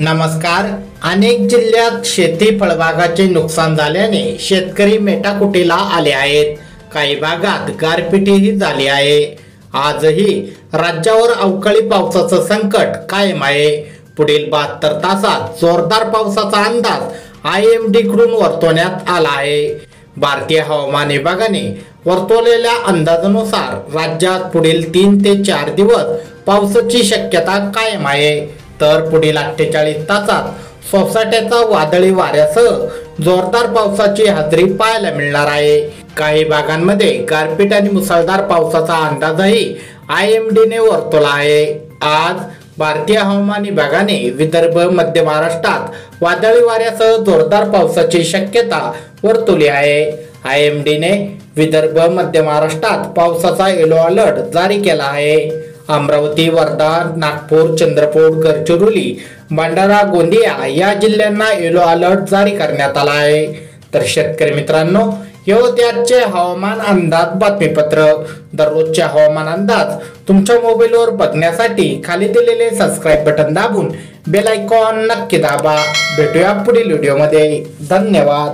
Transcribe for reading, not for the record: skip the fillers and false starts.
नमस्कार। अनेक जिल्ह्यात शेती फळबागाचे नुकसान झाल्याने शेतकरी मेटाकुटीला आले आहेत। काही भागात गारपीटही झाली आहे। आजही राज्यावर अवकाळी पावसाचं संकट कायम आहे। पुढील 72 तासात जोरदार पावसाचा अंदाज IMD कडून वर्तवण्यात आला आहे। भारतीय हवामान विभागाने वर्तवलेल्या अंदाजानुसार राज्यात पुढील 3 ते 4 दिवस पावसाची शक्यता कायम आहे। तर पुढील 48 तासात सोसाट्याचा वादळी वाऱ्यासह जोरदार पावसाची हजेरी पाहायला मिळणार आहे। काही भागांमध्ये गारपीट आणि मुसळधार पावसाचा अंदाजही IMD ने वर्तवला आहे। आज भारतीय हवामान विभागाने विदर्भ, मध्य महाराष्ट्रात वादळी वाऱ्यासह जोरदार पावसाची शक्यता वर्तवली आहे। IMD ने विदर्भ, मध्य महाराष्ट्रात पावसाचा येलो अलर्ट जारी केला आहे। अमरावती, वर्धा, नागपूर, चंद्रपूर, गडचिरोली, भंडारा, गोंदिया या जिल्ह्यांना येलो अलर्ट जारी करण्यात आला आहे। तर शेतकरी मित्रांनो, हे होते आजचे हवामान अंदाज बातमीपत्र। दररोजचे हवामान अंदाज तुमच्या मोबाईलवर बघण्यासाठी खाली दिलेले सबस्क्राइब बटन दाबून बेल आयकॉन नक्की दाबा। भेटूया पुढील व्हिडिओमध्ये। धन्यवाद।